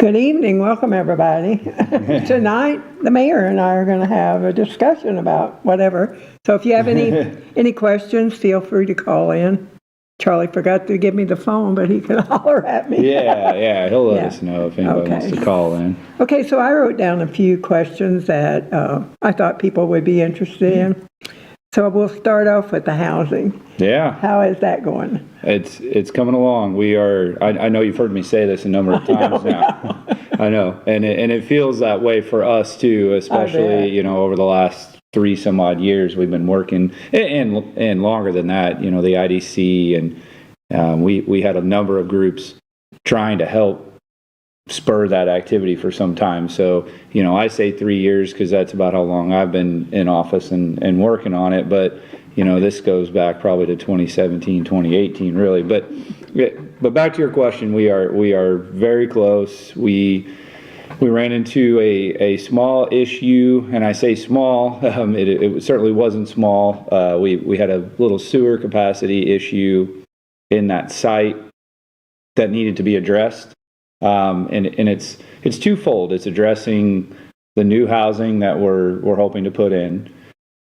Good evening. Welcome, everybody. Tonight, the mayor and I are going to have a discussion about whatever. So if you have any questions, feel free to call in. Charlie forgot to give me the phone, but he can holler at me. Yeah, he'll let us know if anybody wants to call in. Okay, so I wrote down a few questions that I thought people would be interested in. So we'll start off with the housing. Yeah. How is that going? It's coming along. We are, I know you've heard me say this a number of times now. I know. And it feels that way for us too, especially, over the last 3 some odd years we've been working, and longer than that, the IDC, and we had a number of groups trying to help spur that activity for some time. So, I say 3 years because that's about how long I've been in office and working on it. But, this goes back probably to 2017, 2018, really. But back to your question, we are very close. We ran into a small issue, and I say small, it certainly wasn't small. We had a little sewer capacity issue in that site that needed to be addressed. And it's twofold. It's addressing the new housing that we're hoping to put in,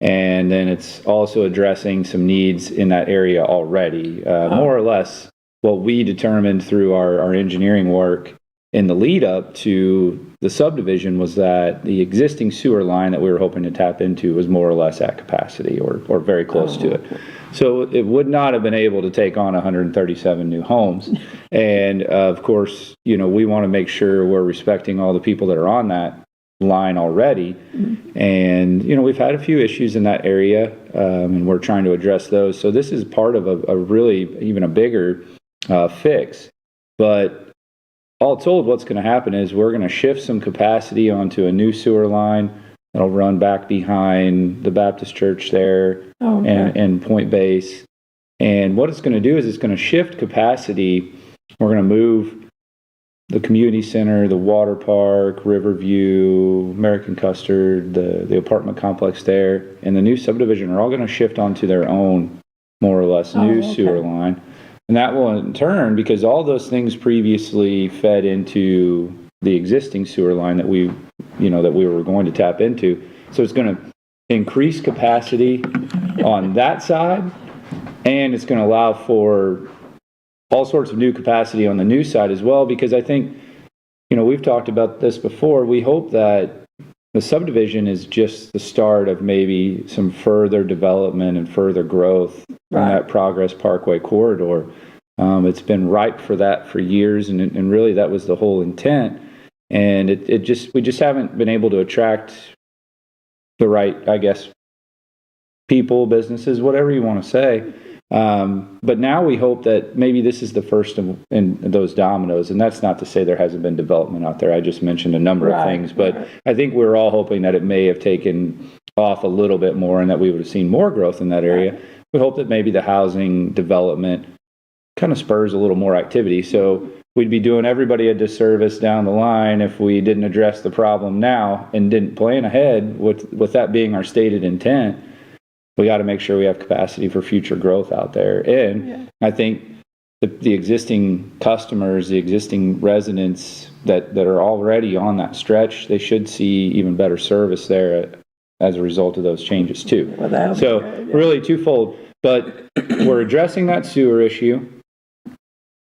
and then it's also addressing some needs in that area already. More or less, what we determined through our engineering work in the lead up to the subdivision was that the existing sewer line that we were hoping to tap into was more or less at capacity or very close to it. So it would not have been able to take on 137 new homes. And of course, we want to make sure we're respecting all the people that are on that line already. And, we've had a few issues in that area, and we're trying to address those. So this is part of a really even a bigger fix. But all told, what's going to happen is we're going to shift some capacity onto a new sewer line that'll run back behind the Baptist church there and Point Base. And what it's going to do is it's going to shift capacity. We're going to move the community center, the water park, Riverview, American Custard, the apartment complex there, and the new subdivision are all going to shift onto their own, more or less, new sewer line. And that will in turn, because all those things previously fed into the existing sewer line that we were going to tap into. So it's going to increase capacity on that side, and it's going to allow for all sorts of new capacity on the new side as well, because I think, we've talked about this before. We hope that the subdivision is just the start of maybe some further development and further growth in that Progress Parkway corridor. It's been ripe for that for years, and really that was the whole intent. And we just haven't been able to attract the right, I guess, people, businesses, whatever you want to say. But now we hope that maybe this is the first in those dominoes, and that's not to say there hasn't been development out there. I just mentioned a number of things, but I think we're all hoping that it may have taken off a little bit more and that we would have seen more growth in that area. We hope that maybe the housing development kind of spurs a little more activity. So we'd be doing everybody a disservice down the line if we didn't address the problem now and didn't plan ahead with that being our stated intent. We got to make sure we have capacity for future growth out there. And I think the existing customers, the existing residents that are already on that stretch, they should see even better service there as a result of those changes too. So really twofold, but we're addressing that sewer issue.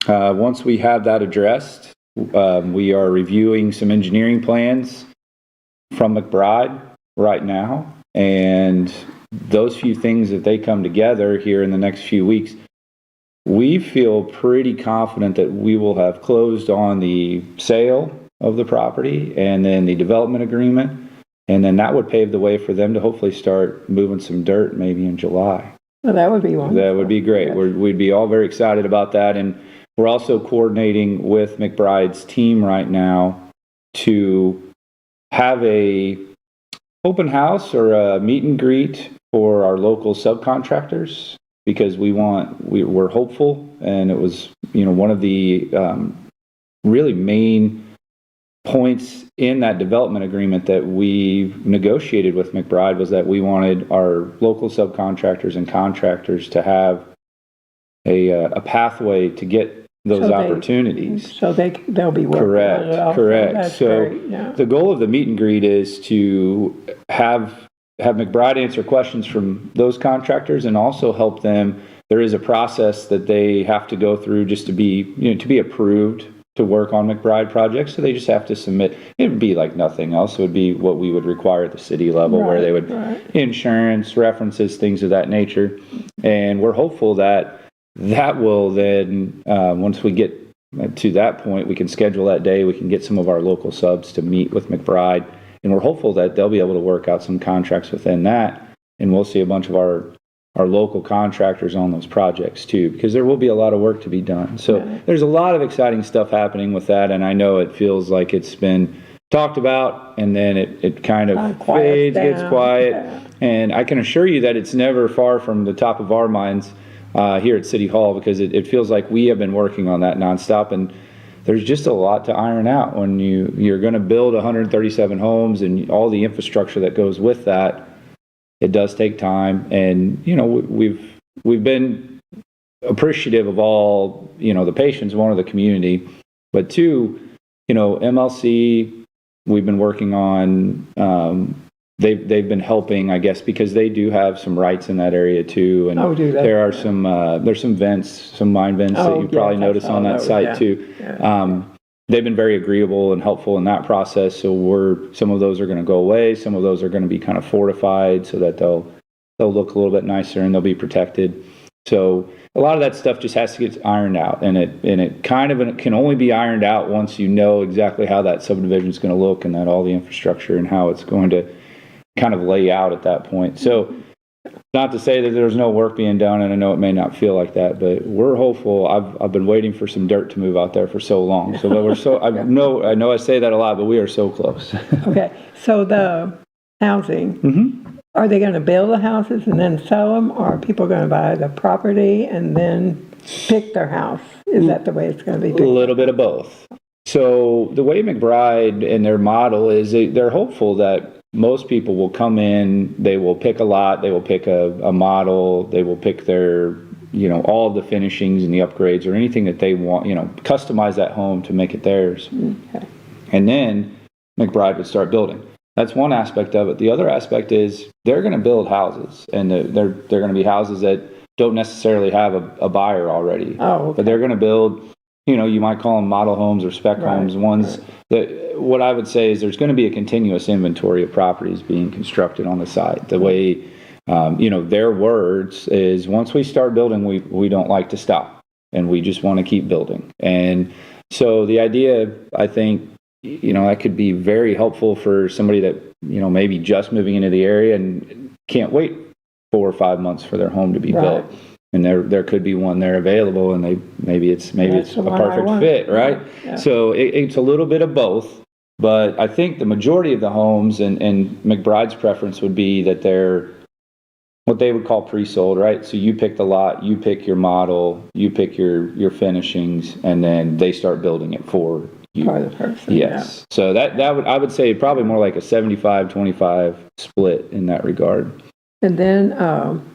Once we have that addressed, we are reviewing some engineering plans from McBride right now, and those few things, if they come together here in the next few weeks, we feel pretty confident that we will have closed on the sale of the property and then the development agreement, and then that would pave the way for them to hopefully start moving some dirt maybe in July. Well, that would be wonderful. That would be great. Yes. We'd be all very excited about that, and we're also coordinating with McBride's team right now to have a open house or a meet and greet for our local subcontractors, because we're hopeful, and it was one of the really main points in that development agreement that we negotiated with McBride was that we wanted our local subcontractors and contractors to have a pathway to get those So opportunities. So they'll be working on it also. Correct. That's So great, yeah. the goal of the meet and greet is to have McBride answer questions from those contractors and also help them. There is a process that they have to go through just to be approved to work on McBride projects. So they just have to submit. It would be like nothing else. It would be what we would require at the city level, where they would insurance, references, things of that nature. And we're hopeful that will then, once we get to that point, we can schedule that day. We can get some of our local subs to meet with McBride, and we're hopeful that they'll be able to work out some contracts within that. And we'll see a bunch of our local contractors on those projects too, because there will be a lot of work to be done. So there's a lot of exciting stuff happening with that, and I know it feels like it's been talked about and then it kind of fades, gets quiet. And I can assure you that it's never far from the top of our minds here at City Hall, because it feels like we have been working on that nonstop, and there's just a lot to iron out when you're going to build 137 homes and all the infrastructure that goes with that. It does take time, and we've been appreciative of all the patience, one, of the community, but two, MLC, we've been working on. They've been helping, I guess, because they do have some rights in that area too, and there are there's some vents, some mine vents that you probably notice on that site too. They've been very agreeable and helpful in that process. So some of those are going to go away. Some of those are going to be kind of fortified so that they'll look a little bit nicer and they'll be protected. So a lot of that stuff just has to get ironed out, and it can only be ironed out once you know exactly how that subdivision is going to look and that all the infrastructure and how it's going to kind of lay out at that point. So not to say that there's no work being done, and I know it may not feel like that, but we're hopeful. I've been waiting for some dirt to move out there for so long. So that I know I say that a lot, but we are so close. Okay, so the housing, are they going to build the houses and then sell them, or are people going to buy the property and then pick their house? Is that the way it's going to be? A little bit of both. So the way McBride and their model is, they're hopeful that most people will come in, they will pick a lot, they will pick a model, they will pick their, all of the finishings and the upgrades or anything that they want, customize that home to make it theirs. Okay. And then McBride would start building. That's one aspect of it. The other aspect is they're going to build houses, and they're going to be houses that don't necessarily have a buyer already. Oh, okay. But they're going to build, you might call them model homes or spec homes, ones that, what I would say is there's going to be a continuous inventory of properties being constructed on the site. The way, their words is, once we start building, we don't like to stop, and we just want to keep building. And so the idea, I think, that could be very helpful for somebody that, maybe just moving into the area and can't wait 4 or 5 months for their home to be built. And there could be one there available, and maybe it's a perfect fit, right? Yeah. So it's a little bit of both, but I think the majority of the homes and McBride's preference would be that they're what they would call pre-sold, right? So you pick the lot, you pick your model, you pick your finishings, and then they start building it for you. For the person. Yes. Yeah. So I would say probably more like a 75-25 split in that regard. And then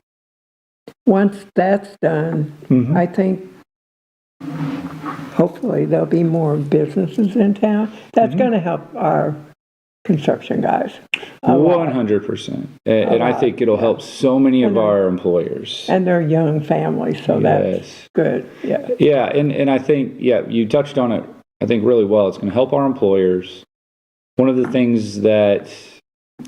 once that's done, I think hopefully there'll be more businesses in town. That's going to help our construction guys. 100%. And I think it'll help so many of our employers. And their young families, so that's good. Yeah. Yeah, and I think, you touched on it, I think, really well. It's going to help our employers. One of the things that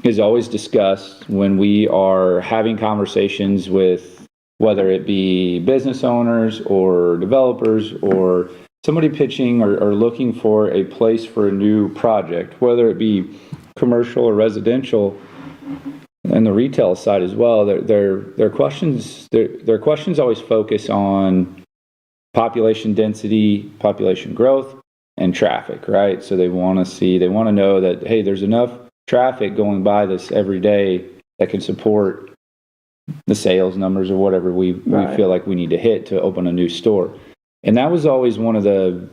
is always discussed when we are having conversations with, whether it be business owners or developers or somebody pitching or looking for a place for a new project, whether it be commercial or residential, and the retail side as well, their questions always focus on population density, population growth, and traffic, right? So they want to know that, hey, there's enough traffic going by this every day that can support the sales numbers or whatever we feel like we need to hit to open a new store. And that was always one of the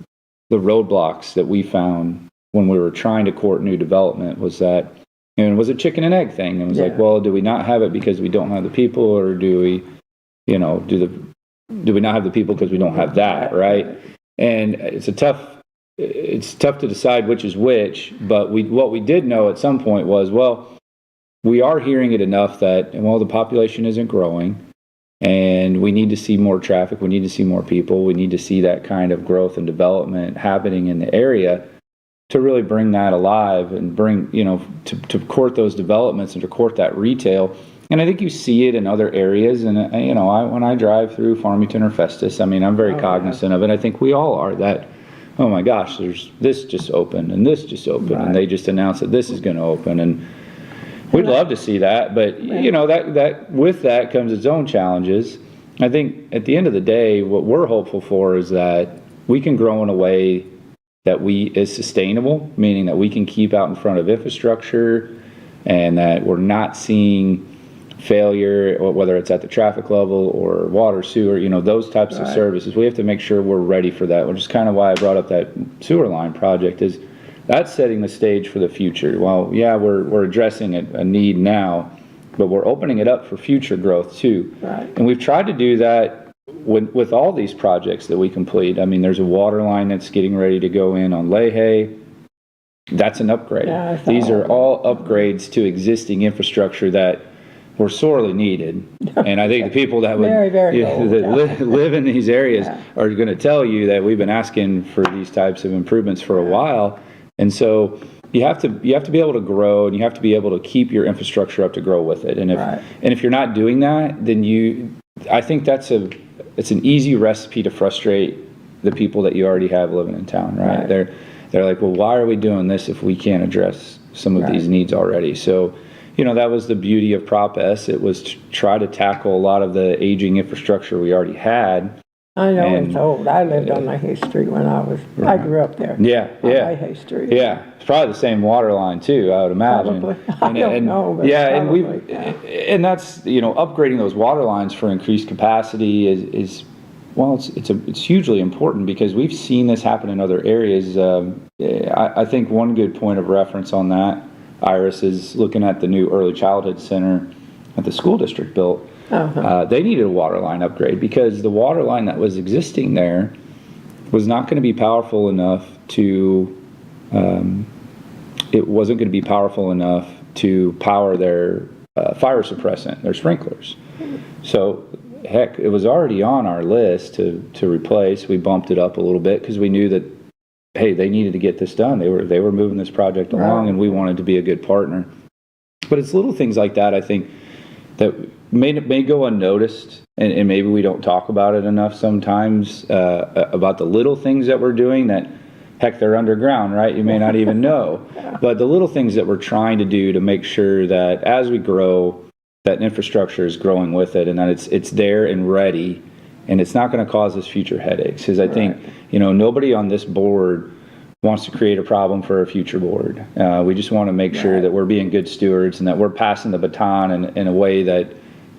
roadblocks that we found when we were trying to court new development, was that, and it was a chicken and egg thing. It was like, well, do we not have it because we don't have the people, or do we, do we not have the people because we don't have that, right? And it's tough to decide which is which, but what we did know at some point was, well, we are hearing it enough that, well, the population isn't growing, and we need to see more traffic, we need to see more people, we need to see that kind of growth and development happening in the area to really bring that alive and bring, to court those developments and to court that retail. And I think you see it in other areas. And, when I drive through Farmington or Festus, I'm very cognizant of it. I think we all are that, oh my gosh, there's this just opened and this just opened, right, and they just announced that this is going to open. And we'd love to see that. But, that with that comes its own challenges. I think at the end of the day, what we're hopeful for is that we can grow in a way that is sustainable, meaning that we can keep out in front of infrastructure and that we're not seeing failure, whether it's at the traffic level or water, sewer, those types of services. We have to make sure we're ready for that, which is kind of why I brought up that sewer line project, is that's setting the stage for the future. Well, yeah, we're addressing a need now, but we're opening it up for future growth too. Right. And we've tried to do that with all these projects that we complete. There's a water line that's getting ready to go in on Leahy. That's an upgrade. Yeah, these are all upgrades to existing infrastructure that were sorely needed. And I think the people that would live in these areas are going to tell you that we've been asking for these types of improvements for a while. And so you have to be able to grow, and you have to be able to keep your infrastructure up to grow with it. And if you're not doing that, then I think it's an easy recipe to frustrate the people that you already have living in town, right? They're like, well, why are we doing this if we can't address some of these needs already? So, that was the beauty of Prop S. It was to try to tackle a lot of the aging infrastructure we already had. I know it's old. I lived on the Hay Street when I grew up there. Yeah. On Hay Street. Yeah. It's probably the same water line too, I would imagine. Probably. I don't know. But and that's, upgrading those water lines for increased capacity is it's hugely important, because we've seen this happen in other areas. I think one good point of reference on that, Iris, is looking at the new early childhood center that the school district built. They needed a water line upgrade because the water line that was existing there was not going to be powerful enough to power their fire suppressant, their sprinklers. So heck, it was already on our list to replace. We bumped it up a little bit because we knew that, hey, they needed to get this done. They were moving this project along, and we wanted to be a good partner. But it's little things like that, I think, that may go unnoticed, and maybe we don't talk about it enough sometimes, about the little things that we're doing that, heck, they're underground, right? You may not even know. But the little things that we're trying to do to make sure that as we grow, that infrastructure is growing with it, and that it's there and ready, and it's not going to cause us future headaches. Because I think, nobody on this board wants to create a problem for a future board. We just want to make sure that we're being good stewards and that we're passing the baton in a way that,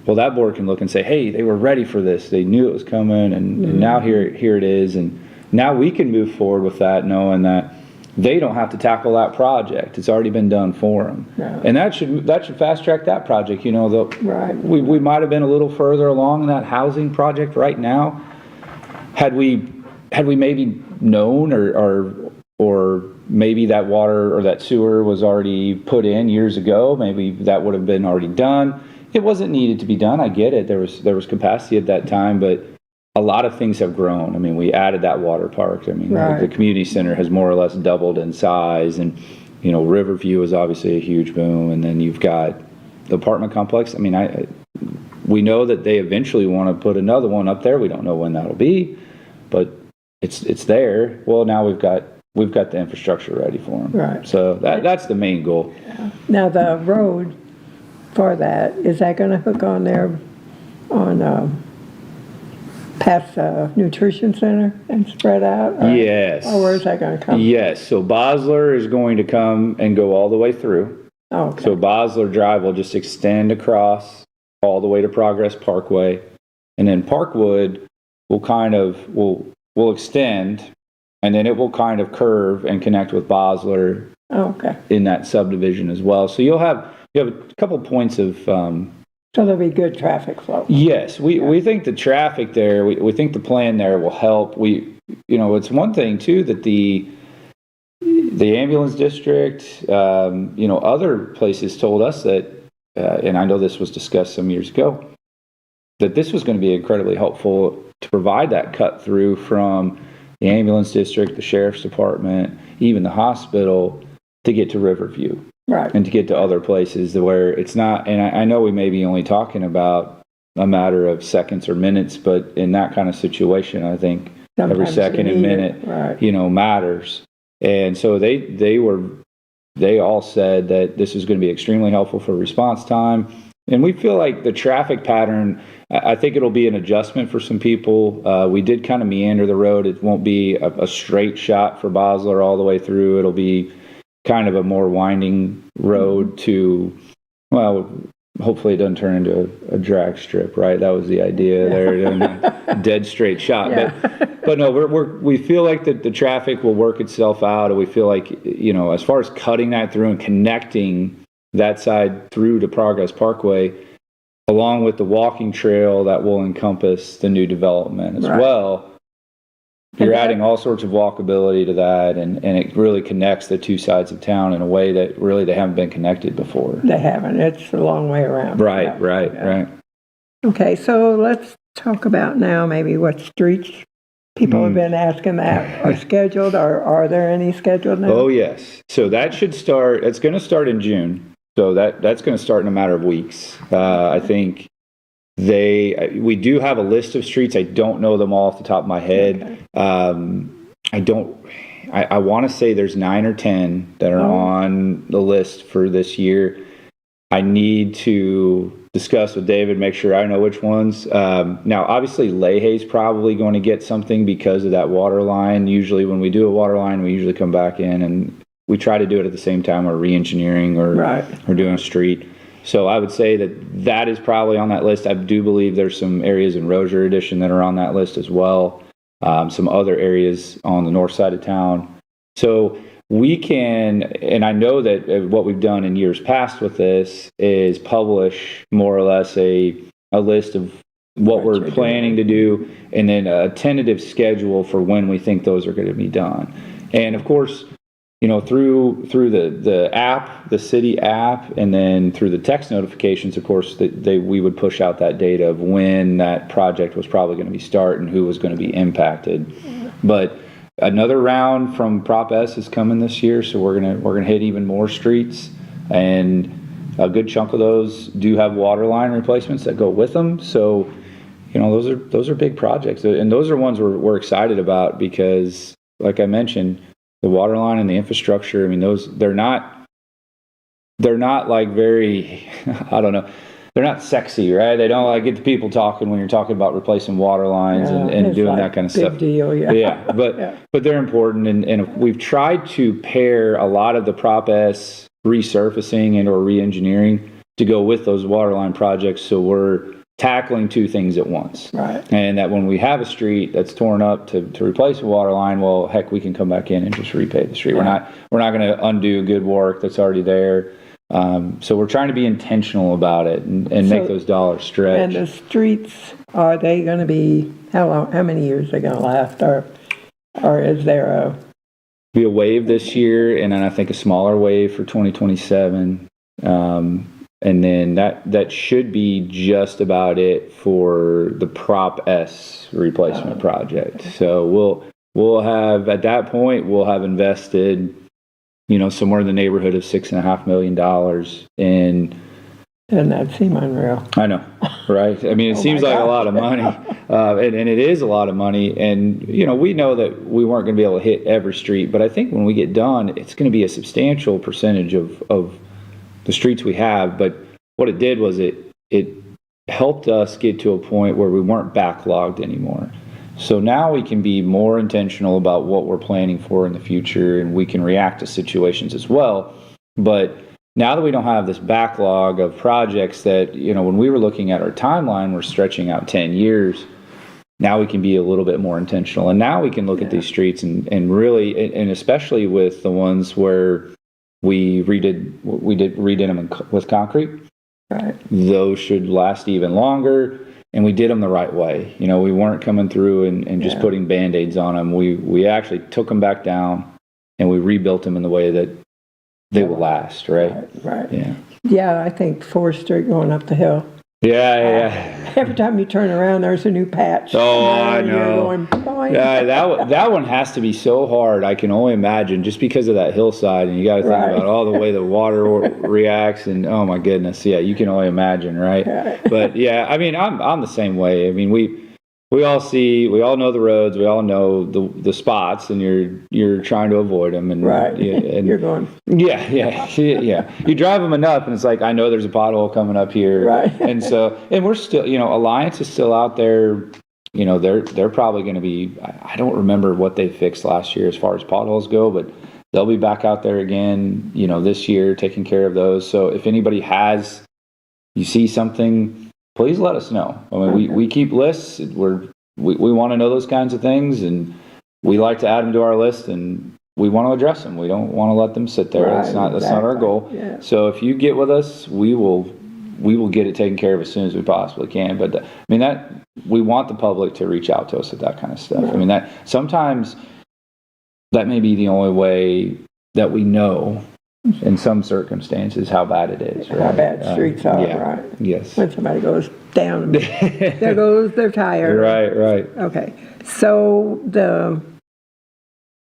well, that board can look and say, hey, they were ready for this. They knew it was coming, and now here it is. And now we can move forward with that, knowing that they don't have to tackle that project. It's already been done for them. Yeah. And that should fast track that project. We might have been a little further along in that housing project right now. Had we maybe known or maybe that water or that sewer was already put in years ago, maybe that would have been already done. It wasn't needed to be done. I get it. There was capacity at that time, but a lot of things have grown. We added that water park. The community center has more or less doubled in size, and Riverview is obviously a huge boom. And then you've got the apartment complex. We know that they eventually want to put another one up there. We don't know when that'll be, but it's there. Well, now we've got the infrastructure ready for them. Right. So that's the main goal. Yeah. Now the road for that, is that going to hook on there on past the nutrition center and spread out? Yes. Or where is that going to come? Yes. So Bosler is going to come and go all the way through. Oh, okay. So Bosler Drive will just extend across all the way to Progress Parkway, and then Parkwood will extend, and then it will kind of curve and connect with Bosler. In that subdivision as well. So you have a couple points of. So there'll be good traffic flow. Yes, we think the traffic there. We think the plan there will help. We it's one thing too that the ambulance district, other places told us that, and I know this was discussed some years ago, that this was going to be incredibly helpful to provide that cut through from the ambulance district, the sheriff's department, even the hospital, to get to Riverview. Right. And to get to other places where it's not, and I know we may be only talking about a matter of seconds or minutes, but in that kind of situation, I think every second and minute, matters. And so they all said that this is going to be extremely helpful for response time. And we feel like the traffic pattern, I think it'll be an adjustment for some people. We did kind of meander the road. It won't be a straight shot for Bosler all the way through. It'll be kind of a more winding road to, well, hopefully it doesn't turn into a drag strip, right? That was the idea there, dead straight shot. Yeah. But no, we feel like the traffic will work itself out, and we feel like, as far as cutting that through and connecting that side through to Progress Parkway, along with the walking trail that will encompass the new development as well. You're adding all sorts of walkability to that, and it really connects the two sides of town in a way that really they haven't been connected before. They haven't. It's a long way around. Right. Okay, so let's talk about now maybe what streets people have been asking that are scheduled, or are there any scheduled now? Oh, yes. So that should start, it's going to start in June. So that's going to start in a matter of weeks. I think we do have a list of streets. I don't know them all off the top of my head. Okay. I want to say there's 9 or 10 that are on the list for this year. I need to discuss with David, make sure I know which ones. Now, obviously, Leahy's probably going to get something because of that water line. Usually when we do a water line, we usually come back in and we try to do it at the same time we're re-engineering or doing a street. So I would say that is probably on that list. I do believe there's some areas in Rozier Addition that are on that list as well. Some other areas on the north side of town. So we can, and I know that what we've done in years past with this is publish more or less a list of what we're planning to do, and then a tentative schedule for when we think those are going to be done. And of course, through the app, the city app, and then through the text notifications, of course, we would push out that data of when that project was probably going to be starting, who was going to be impacted. But another round from Prop S is coming this year, so we're gonna hit even more streets, and a good chunk of those do have water line replacements that go with them. So, those are big projects, and those are ones we're excited about because, like I mentioned, the water line and the infrastructure, I mean, they're not like very, I don't know, they're not sexy, right? They don't like get the people talking when you're talking about replacing water lines and doing that kind of stuff. Big deal, but they're important, and we've tried to pair a lot of the Prop S resurfacing and or re-engineering to go with those water line projects, so we're tackling two things at once. Right. And that when we have a street that's torn up to replace a water line, well, heck, we can come back in and just repave the street. Right. We're not going to undo good work that's already there. So we're trying to be intentional about it and make those dollars stretch. And the streets, are they going to be, how many years are they going to last? Or is there be a wave this year, and then I think a smaller wave for 2027. And then that should be just about it for the Prop S replacement project. So we'll have, at that point, we'll have invested, somewhere in the neighborhood of $6.5 million in. Doesn't that seem unreal? I know, right? I mean, it seems like a lot of money, and it is a lot of money. And, we know that we weren't going to be able to hit every street, but I think when we get done, it's going to be a substantial percentage of the streets we have. But what it did was it helped us get to a point where we weren't backlogged anymore. So now we can be more intentional about what we're planning for in the future, and we can react to situations as well. But now that we don't have this backlog of projects that, when we were looking at our timeline, we're stretching out 10 years. Now we can be a little bit more intentional. And now we can look at these streets and really, and especially with the ones where we redid them with concrete. Right. Those should last even longer. and we did them the right way. You know, we weren't coming through and just putting Band-Aids on them. We actually took them back down and we rebuilt them in the way that they will last, right? Right. Yeah. Yeah, I think 4th Street going up the hill. Yeah. Every time you turn around, there's a new patch. Oh, I know. You're going, boing. Yeah, that one has to be so hard. I can only imagine, just because of that hillside, and you got to think about all the way the water reacts, and oh my goodness, yeah, you can only imagine, right? But yeah, I mean, I'm the same way. I mean, we all know the roads, we all know the spots, and you're trying to avoid them, and and you're going, yeah. You drive them enough, and it's like, I know there's a pothole coming up here, right? And so, and we're still, Alliance is still out there. They're probably going to be. I don't remember what they fixed last year as far as potholes go, but they'll be back out there again, this year, taking care of those. So if anybody you see something, please let us know. I mean, we keep lists. We want to know those kinds of things, and we like to add them to our list, and we want to address them. We don't want to let them sit there. That's not our goal. Yeah. So if you get with us, we will get it taken care of as soon as we possibly can. But we want the public to reach out to us with that kind of stuff. I mean, that sometimes that may be the only way that we know, in some circumstances, how bad it is. Right? How bad streets are, right? Yes. When somebody goes down, there goes their tire. Right. Okay. So the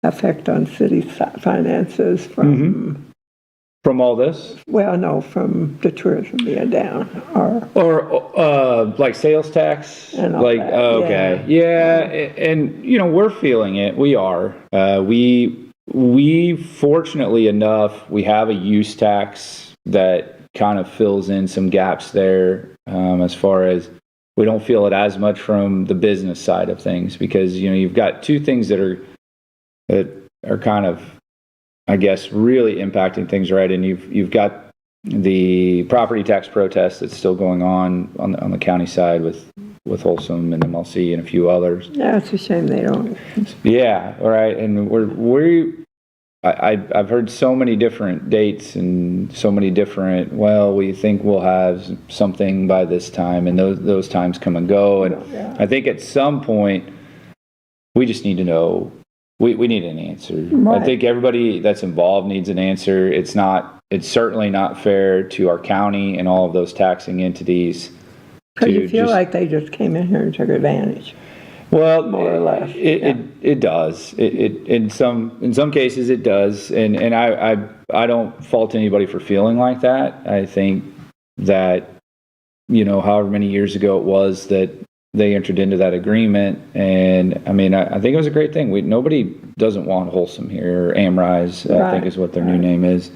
effect on city finances from all this? Well, no, from the tourism being down, or like sales tax, and all like that. Okay, yeah, and we're feeling it. We are. We fortunately enough, we have a use tax that kind of fills in some gaps there, as far as we don't feel it as much from the business side of things, because you've got two things that are kind of, I guess, really impacting things, right? And you've got the property tax protest that's still going on the county side with Wholesome and MLC and a few others. Yeah, it's a shame they don't. Yeah, right. And I've heard so many different dates and so many different. Well, we think we'll have something by this time, and those times come and go. And I think at some point we just need to know. We need an answer. Right. I think everybody that's involved needs an answer. It's certainly not fair to our county and all of those taxing entities. Because you feel like they just came in here and took advantage. Well, more or less. It does. It in some cases it does. And I don't fault anybody for feeling like that. I think that, however many years ago it was that they entered into that agreement, and I mean, I think it was a great thing. Nobody doesn't want Wholesome here, or Amrise, I think is what their new name is.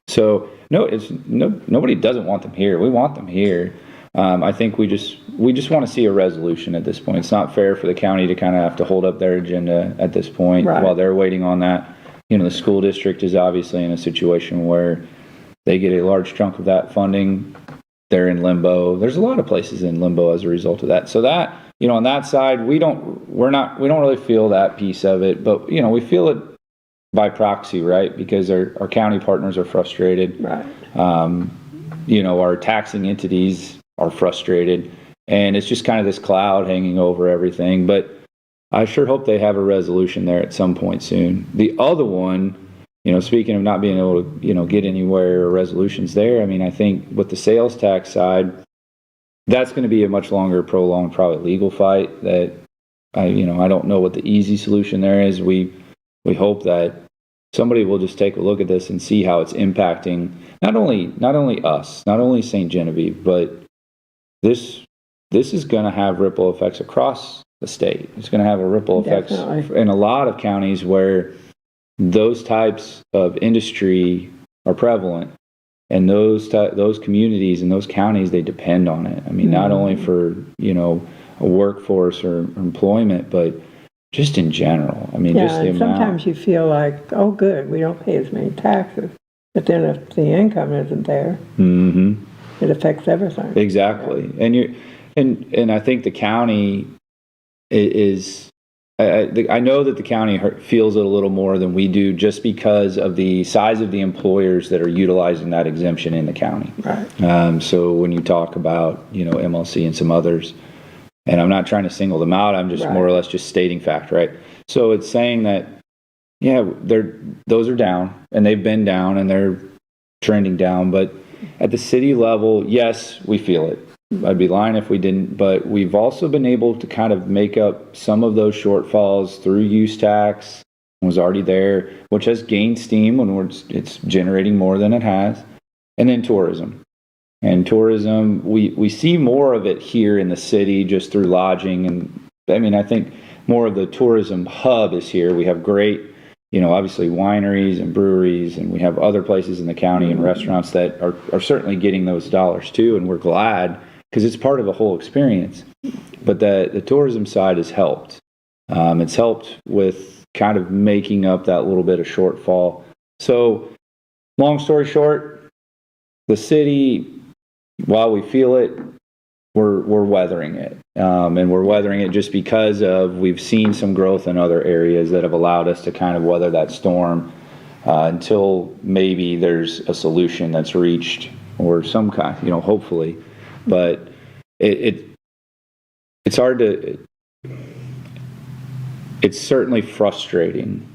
So nobody doesn't want them here. We want them here. I think we just want to see a resolution at this point. It's not fair for the county to kind of have to hold up their agenda at this point while they're waiting on that. The school district is obviously in a situation where they get a large chunk of that funding. They're in limbo. There's a lot of places in limbo as a result of that. So that, on that side, we don't really feel that piece of it, but we feel it by proxy, right? Because our county partners are frustrated. Right. Our taxing entities are frustrated, and it's just kind of this cloud hanging over everything. But I sure hope they have a resolution there at some point soon. The other one, speaking of not being able to, get anywhere or resolutions there, I mean, I think with the sales tax side, that's going to be a much longer, prolonged, probably legal fight that I don't know what the easy solution there is. We hope that somebody will just take a look at this and see how it's impacting not only us, not only St. Genevieve, but this is going to have ripple effects across the state. It's going to have a ripple effects in a lot of counties where those types of industry are prevalent, and those communities and those counties, they depend on it. I mean, not only for a workforce or employment, but just in general. I mean, just the amount. Sometimes you feel like, oh, good, we don't pay as many taxes, but then if the income isn't there, it affects everything. Exactly, and I think the county is. I know that the county feels it a little more than we do, just because of the size of the employers that are utilizing that exemption in the county. Right. So when you talk about MLC and some others, And I'm not trying to single them out. I'm just Right. more or less just stating fact, right? So it's saying that, yeah, those are down, and they've been down, and they're trending down. But at the city level, yes, we feel it. I'd be lying if we didn't. But we've also been able to kind of make up some of those shortfalls through use tax. Was already there, which has gained steam when it's generating more than it has, and then tourism. And tourism, we see more of it here in the city just through lodging. And I mean, I think more of the tourism hub is here. We have great, obviously wineries and breweries, and we have other places in the county and restaurants that are certainly getting those dollars too. And we're glad because it's part of the whole experience. But the tourism side has helped. It's helped with kind of making up that little bit of shortfall. So long story short, the city, while we feel it, we're weathering it, and we're weathering it just because we've seen some growth in other areas that have allowed us to kind of weather that storm until maybe there's a solution that's reached or some kind, hopefully. But it's hard to. It's certainly frustrating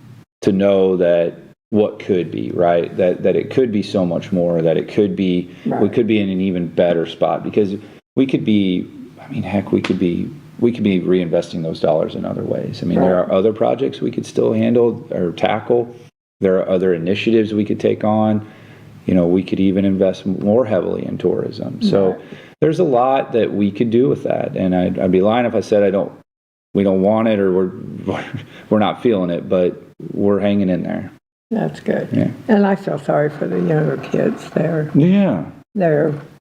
to know that what could be, right? That it could be so much more, that it could be, Right. We could be in an even better spot because we could be, we could be reinvesting those dollars in other ways. There Right. are other projects we could still handle or tackle. There are other initiatives we could take on. We could even invest more heavily in tourism. So Right. there's a lot that we could do with that. And I'd be lying if I said we don't want it or we're not feeling it, but we're hanging in there. That's good. Yeah. And I feel sorry for the younger kids. They're Yeah.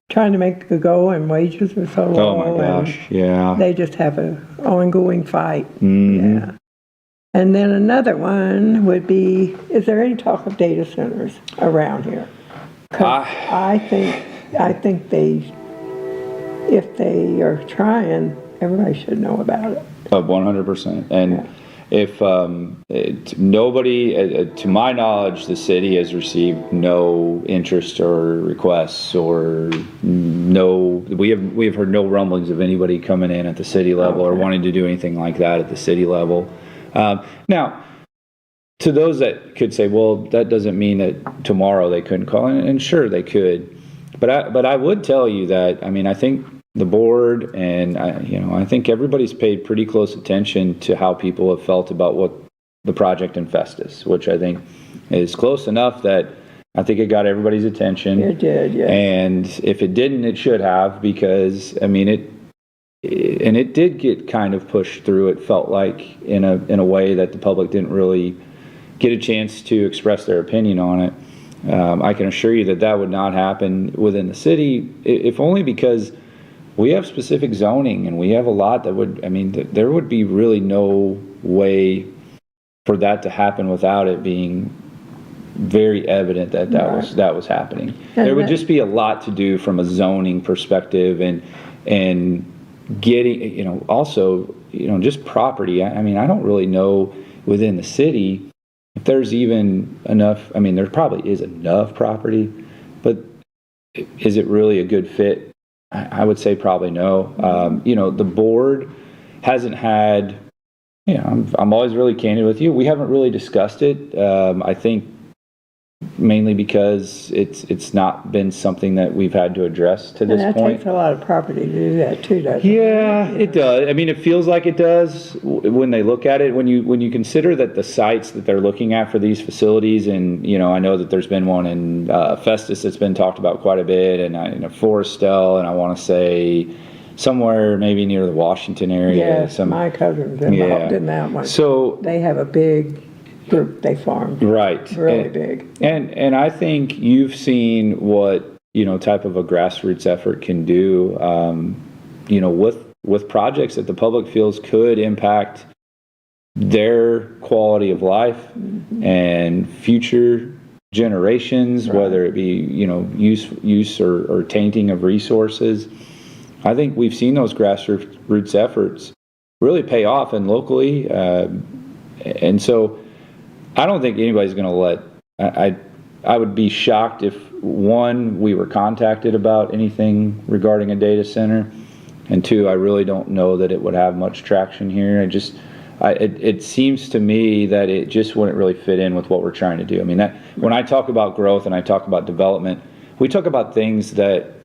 trying to make the go, and wages are so low. Oh my gosh. Yeah. And they just have an ongoing fight. Mhm. Yeah. And then another one would be, is there any talk of data centers around here? 'Cause I think if they are trying, everybody should know about it. 100%. And if nobody, to my knowledge, the city has received no interest or requests or we have heard no rumblings of anybody coming in at the city level or wanting to do anything like that at the city level. Now, to those that could say, well, that doesn't mean that tomorrow they couldn't call in, and sure they could, but I would tell you that, I think the board and I think everybody's paid pretty close attention to how people have felt about what the project in Festus, which I think is close enough that I think it got everybody's attention. It did, yeah. And if it didn't, it should have, because it did get kind of pushed through. It felt like in a way that the public didn't really get a chance to express their opinion on it. I can assure you that would not happen within the city, if only because we have specific zoning and we have a lot that would, there would be really no way for that to happen without it being very evident that that was happening. And there would just be a lot to do from a zoning perspective and getting, also, just property. I don't really know within the city if there's even enough. There probably is enough property, but is it really a good fit? I would say probably no. The board hasn't had, I'm always really candid with you. We haven't really discussed it. I think mainly because it's not been something that we've had to address to this And that point. takes a lot of property to do that too, doesn't it? Yeah, it does. It feels like it does when they look at it. When you consider that the sites that they're looking at for these facilities, and I know that there's been one in Festus that's been talked about quite a bit, and in Forestell, and I want to say somewhere maybe near the Washington area. Yes, my cousin's involved in that one. So they have a big group they farmed. Right. Really big. And I think you've seen what, type of a grassroots effort can do, with projects that the public feels could impact their quality of life and future generations, Right. whether it be, use or tainting of resources. I think we've seen those grassroots efforts really pay off, and locally, and so I don't think anybody's going to let. I would be shocked if we were contacted about anything regarding a data center, And two, I really don't know that it would have much traction here. It seems to me that it just wouldn't really fit in with what we're trying to do. I mean, that when I talk about growth and I talk about development, we talk about things that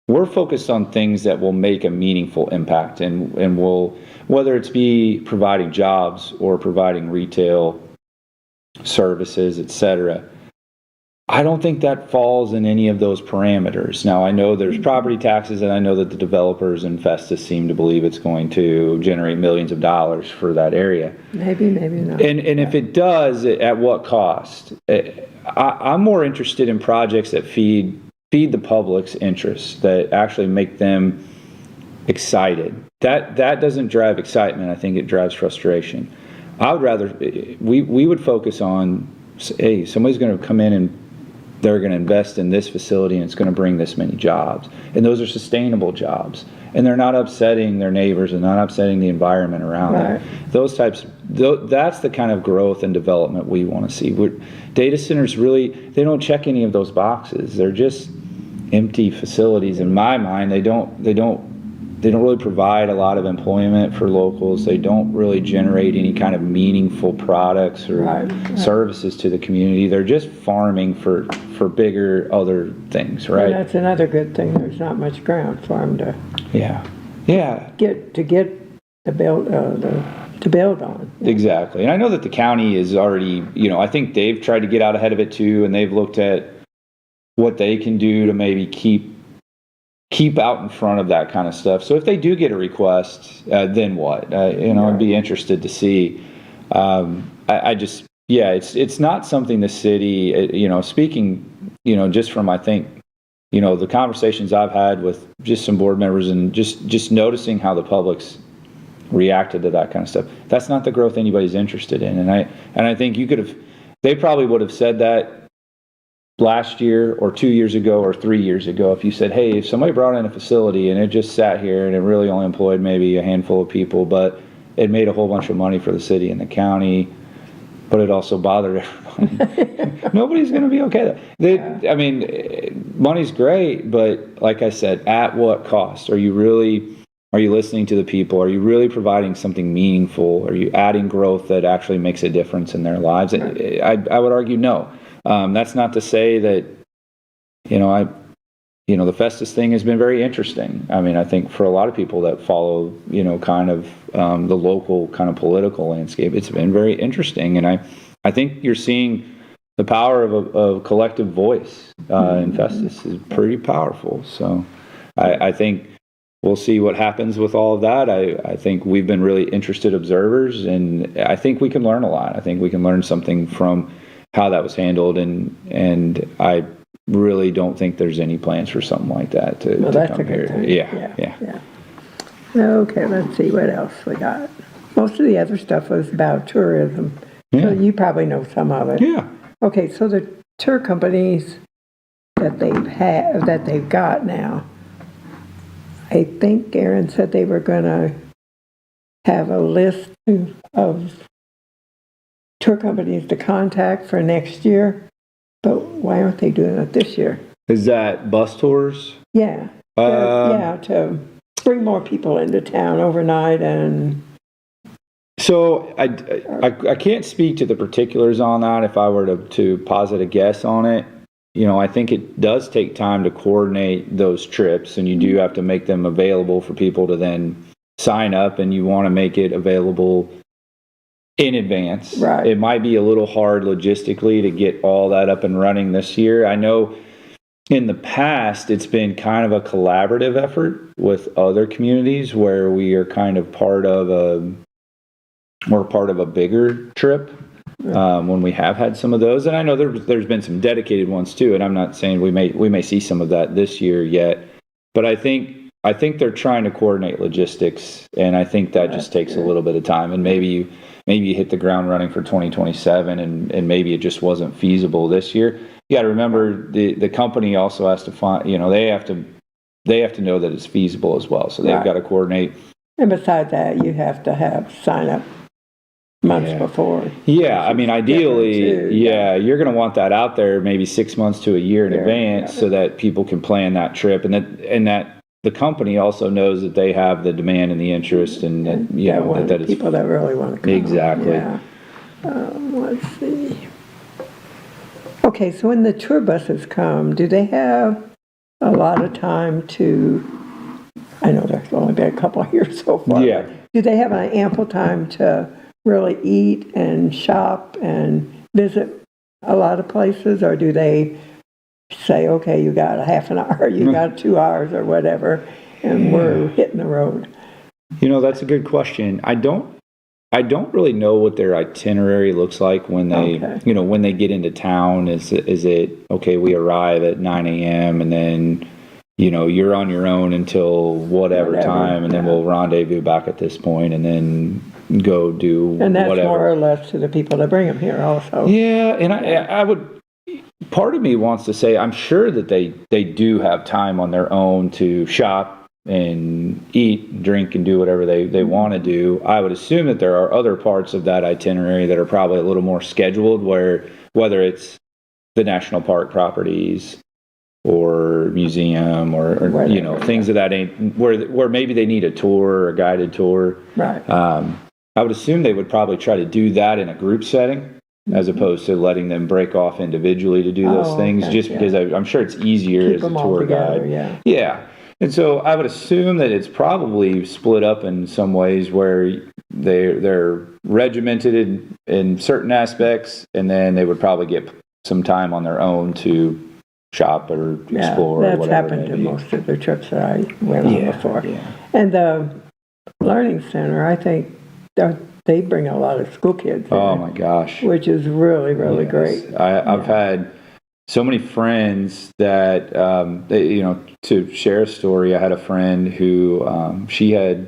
we're focused on, things that will make a meaningful impact, and will, whether it's be providing jobs or providing retail services, etc. I don't think that falls in any of those parameters. Now, I know there's property taxes, and I know that the developers in Festus seem to believe it's going to generate millions of dollars for that area. Maybe not. And if it does, at what cost? I'm more interested in projects that feed the public's interests, that actually make them excited. That doesn't drive excitement. I think it drives frustration. I would rather, we would focus on, hey, somebody's going to come in and they're going to invest in this facility and it's going to bring this many jobs. And those are sustainable jobs. And they're not upsetting their neighbors and not upsetting the environment around them. Those types, that's the kind of growth and development we want to see. Data centers really, they don't check any of those boxes. They're just empty facilities in my mind. They don't really provide a lot of employment for locals. They don't really generate any kind of meaningful products or services to the community. They're just farming for bigger other things, right? And that's another good thing. There's not much ground for them to get to build on. Exactly. And I know that the county is already, I think they've tried to get out ahead of it too, and they've looked at what they can do to maybe keep out in front of that kind of stuff. So if they do get a request, then what? I'd be interested to see. It's not something the city, speaking, just from, I think, the conversations I've had with just some board members and just noticing how the public's reacted to that kind of stuff. That's not the growth anybody's interested in. And I think they probably would have said that last year or 2 years ago or 3 years ago. If you said, hey, if somebody brought in a facility and it just sat here and it really only employed maybe a handful of people, but it made a whole bunch of money for the city and the county, but it also bothered everybody, nobody's going to be okay. I mean, money's great, but like I said, at what cost? Are you listening to the people? Are you really providing something meaningful? Are you adding growth that actually makes a difference in their lives? I would argue no. That's not to say that, the Festus thing has been very interesting. I mean, I think for a lot of people that follow, kind of the local kind of political landscape, it's been very interesting. And I think you're seeing the power of a collective voice in Festus is pretty powerful. So I think we'll see what happens with all of that. I think we've been really interested observers, and I think we can learn a lot. I think we can learn something from how that was handled, and I really don't think there's any plans for something like that to come here. Yeah. Okay, let's see what else we got. Most of the other stuff was about tourism, so you probably know some of it. Yeah. Okay, so the tour companies that they've got now, I think Aaron said they were going to have a list of tour companies to contact for next year, but why aren't they doing it this year? Is that bus tours? Yeah. To bring more people into town overnight. And so I can't speak to the particulars on that. If I were to posit a guess on it, I think it does take time to coordinate those trips, and you do have to make them available for people to then sign up, and you want to make it available in advance. Right. It might be a little hard logistically to get all that up and running this year. I know in the past it's been kind of a collaborative effort with other communities where we are kind of part of a bigger trip when we have had some of those. And I know there's been some dedicated ones too, and I'm not saying we may see some of that this year yet, but I think they're trying to coordinate logistics, and I think that just takes a little bit of time, and maybe you hit the ground running for 2027, and maybe it just wasn't feasible this year. You got to remember the company also has to find, they have to know that it's feasible as well. So they've got to coordinate. And besides that, you have to have sign up months before. Yeah, I mean, ideally, you're going to want that out there maybe 6 months to a year in advance, so that people can plan that trip, and that the company also knows that they have the demand and the interest, and that, you know, that it's people that really want to come. exactly. Yeah. Let's see. Okay, so when the tour buses come, do they have a lot of time to, I know there's only been a couple of years so far. Yeah. But do they have an ample time to really eat and shop and visit a lot of places, or do they say, okay, you got a half an hour, you got 2 hours or whatever, and we're hitting the road? You know, that's a good question. I don't really know what their itinerary looks like when they, you know, when they get into town. Is it, okay, we arrive at 9 a.m. and then, you know, you're on your own until whatever time, and then we'll rendezvous back at this point and then go do And that's whatever. more or less to the people that bring them here also. Yeah, and I would, part of me wants to say, I'm sure that they do have time on their own to shop and eat, drink, and do whatever they want to do. I would assume that there are other parts of that itinerary that are probably a little more scheduled, where whether it's the national park properties or museum or whatever, you know, things of that ain't where maybe they need a tour or a guided tour. Right. I would assume they would probably try to do that in a group setting, as opposed to letting them break off individually to do those things, just because I'm sure it's easier as a tour guide. Yeah. And so I would assume that it's probably split up in some ways where they're regimented in certain aspects, and then they would probably get some time on their own to shop or explore. That's or whatever happened to most of the trips that I went on before. Yeah. And the Learning Center, I think they bring a lot of school kids in, oh my gosh, which is really, really great. I've had so many friends that, you know, to share a story, I had a friend who, she had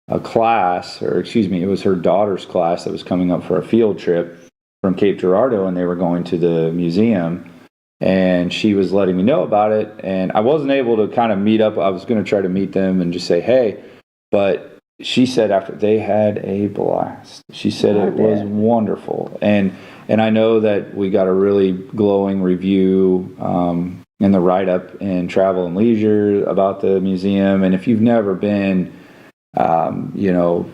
a class, or excuse me, it was her daughter's class that was coming up for a field trip from Cape Girardeau, and they were going to the museum, and she was letting me know about it, and I wasn't able to kind of meet up. I was going to try to meet them and just say, hey, but she said after they had a blast. She said it was wonderful. And I know that we got a really glowing review in the write-up in Travel and Leisure about the museum. And if you've never been, you know,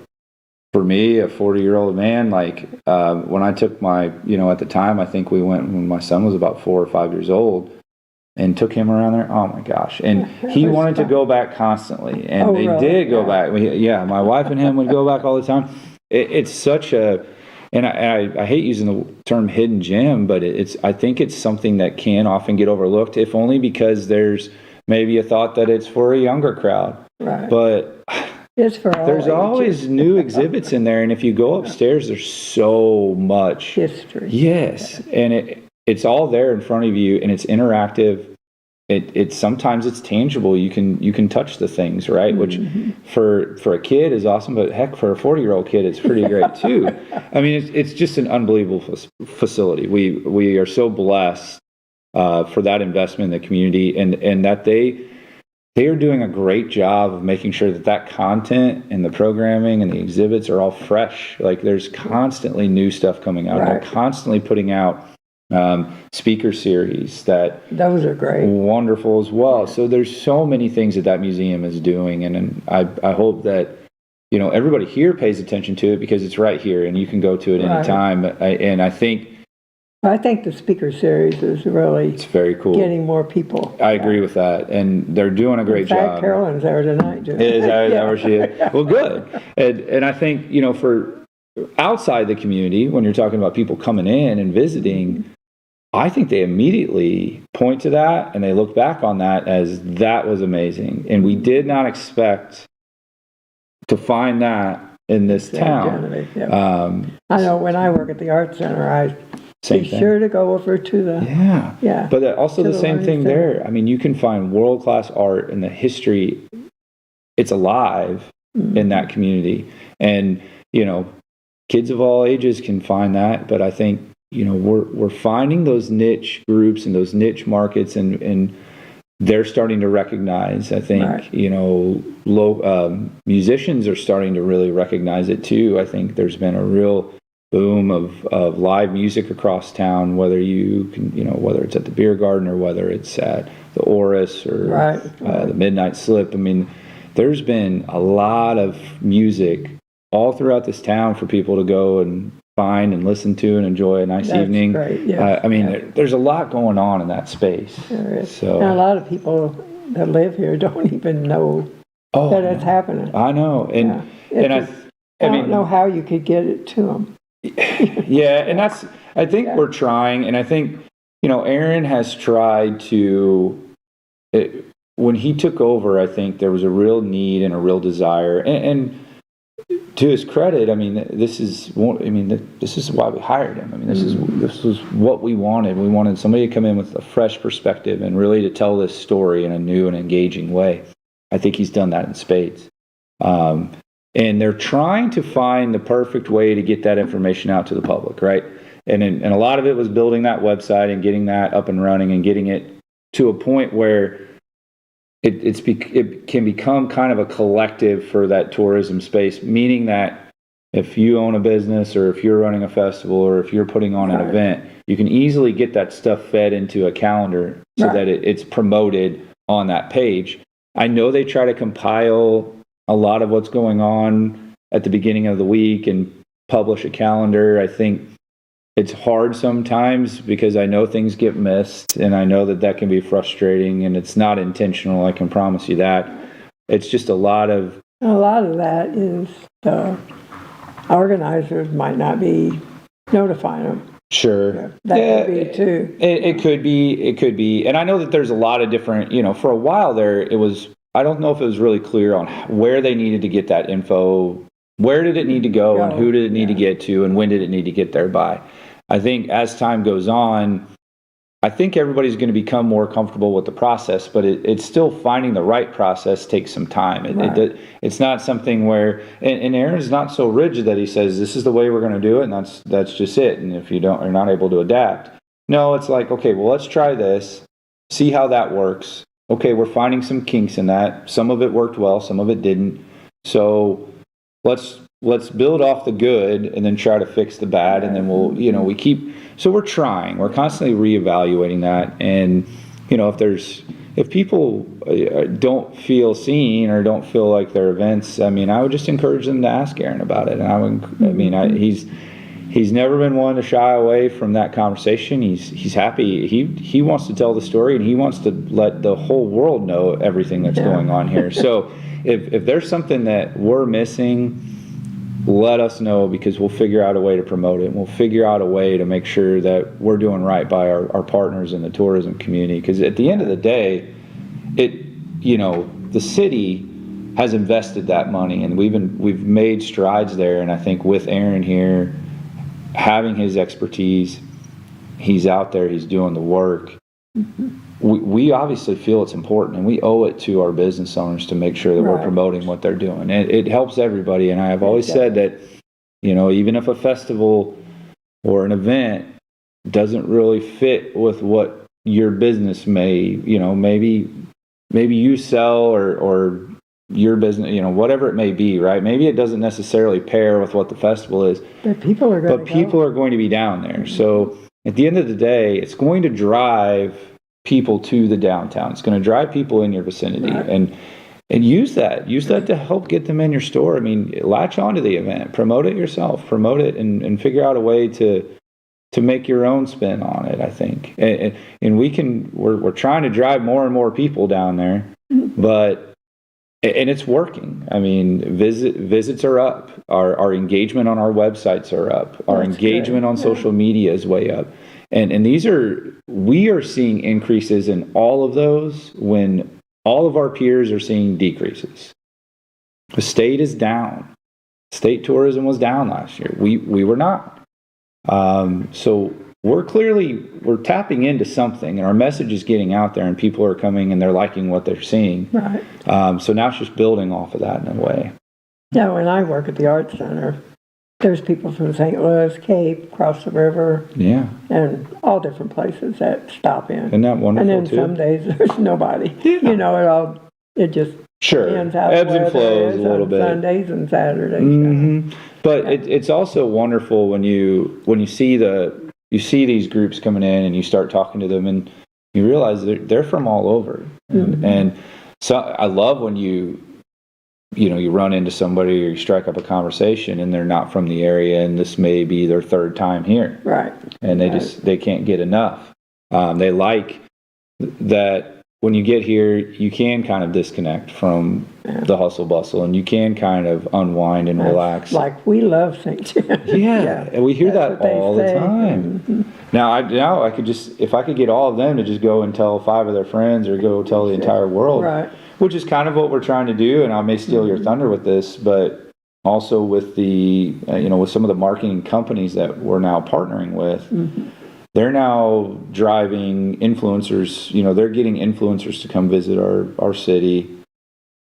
for me, a 40-year-old man, like when I took my, you know, at the time, I think we went when my son was about 4 or 5 years old, and took him around there. Oh my gosh. And he wanted to go back constantly. And they did go back. My wife and him would go back all the time. It's such a, and I hate using the term hidden gem, but I think it's something that can often get overlooked, if only because there's maybe a thought that it's for a younger crowd. Right. But it's for all there's ages. always new exhibits in there. And if you go upstairs, there's so much history. Yes. And it's all there in front of you, and it's interactive. It's sometimes it's tangible. You can touch the things, right? Which for a kid is awesome, but heck, for a 40-year-old kid, it's pretty great too. I mean, it's just an unbelievable facility. We are so blessed for that investment in the community, and that they are doing a great job of making sure that content and the programming and the exhibits are all fresh. Like, there's constantly new stuff coming out. Right. They're constantly putting out speaker series those are great, wonderful as well. So there's so many things that museum is doing, and I hope that, you know, everybody here pays attention to it, because it's right here and you can go to it anytime. And I think the speaker series is really, it's very cool, getting more people. I agree with that, and they're doing a great job. Carolyn's there tonight. Is that where she is? Well, good. And I think, you know, for outside the community, when you're talking about people coming in and visiting, I think they immediately point to that and they look back on that as that was amazing. And we did not expect to find that in this town. I know when I work at the Art Center, I be sure to go over to the... But also the same thing there. I mean, you can find world-class art, and the history, it's alive in that community. And, you know, kids of all ages can find that, but I think, you know, we're finding those niche groups and those niche markets, and they're starting to recognize. I think, you know, musicians are starting to really recognize it too. I think there's been a real boom of live music across town, whether you can, whether it's at the Beer Garden or whether it's at the Oris or the Midnight Slip. I mean, there's been a lot of music all throughout this town for people to go and find and listen to and enjoy a nice evening. Great, yes. I mean, there's a lot going on in that space. There is. So, and a lot of people that live here don't even know that it's happening. I know. And, I don't know how you could get it to them. Yeah, and I think we're trying, and I think, Aaron has tried to, when he took over, I think there was a real need and a real desire, and to his credit, I mean, this is why we hired him. I mean, this was what we wanted. We wanted somebody to come in with a fresh perspective and really to tell this story in a new and engaging way. I think he's done that in spades. And they're trying to find the perfect way to get that information out to the public, right? And a lot of it was building that website and getting that up and running and getting it to a point where it can become kind of a collective for that tourism space, meaning that if you own a business or if you're running a festival or if you're putting on an event, you can easily get that stuff fed into a calendar so that it's promoted on that page. I know they try to compile a lot of what's going on at the beginning of the week and publish a calendar. I think it's hard sometimes because I know things get missed and I know that can be frustrating and it's not intentional. I can promise you that. It's just a lot of that is the organizers might not be notifying them. Sure. That could be too. It could be. And I know that there's a lot of different, for a while there, I don't know if it was really clear on where they needed to get that info. Where did it need to go and who did it need to get to and when did it need to get there by? I think as time goes on, I think everybody's going to become more comfortable with the process, but it's still finding the right process takes some time. It's not something where, and Aaron's not so rigid that he says, this is the way we're going to do it, and that's just it. And if you're not able to adapt. No, it's like, okay, well, let's try this, see how that works. Okay, we're finding some kinks in that. Some of it worked well, some of it didn't. So let's build off the good and then try to fix the bad, and then we're trying. We're constantly reevaluating that, and if people don't feel seen or don't feel like their events, I mean, I would just encourage them to ask Aaron about it. And he's never been one to shy away from that conversation. He's happy. He wants to tell the story, and he wants to let the whole world know everything that's going on here. So if there's something that we're missing, let us know, because we'll figure out a way to promote it. We'll figure out a way to make sure that we're doing right by our partners in the tourism community. Because at the end of the day, the city has invested that money, and we've made strides there. And I think with Aaron here, having his expertise, he's out there, he's doing the work. We obviously feel it's important, and we owe it to our business owners to make sure that we're promoting what they're doing. And it helps everybody. And I have always said that, even if a festival or an event doesn't really fit with what your business maybe you sell or your business, whatever it may be, right? Maybe it doesn't necessarily pair with what the festival is. But people are going to be down there. So at the end of the day, it's going to drive people to the downtown. It's going to drive people in your vicinity, and use that to help get them in your store. I mean, latch onto the event, promote it yourself, promote it, and figure out a way to make your own spin on it. I think, and we're trying to drive more and more people down there, but it's working. I mean, visits are up. Our engagement on our websites are up. Our engagement on social media is way up. And we are seeing increases in all of those when all of our peers are seeing decreases. The state is down. State tourism was down last year. We were not. So we're tapping into something, and our message is getting out there, and people are coming and they're liking what they're seeing. Right. So now it's just building off of that in a way. Yeah, when I work at the Arts Center, there's people from St. Louis, Cape, across the river, and all different places that stop in. Isn't that wonderful, and then too? some days there's nobody. Yeah. It just Sure. Depends how the Ebbs and weather flows is a little on bit. Sundays and Saturdays. Hmm. But it's also wonderful when you see these groups coming in and you start talking to them and you realize they're from all over. And so I love when you run into somebody or you strike up a conversation and they're not from the area and this may be their third time here. Right. And they can't get enough. They like that when you get here, you can kind of disconnect from the hustle bustle and you can kind of unwind and relax. Like we love St. John. Yeah, and we hear that all the time. Mm-hmm. Now I could just, if I could get all of them to just go and tell 5 of their friends or go tell the entire world, right. Which is kind of what we're trying to do. And I may steal your thunder with this, but also with the, with some of the marketing companies that we're now partnering with, they're now driving influencers, they're getting influencers to come visit our city,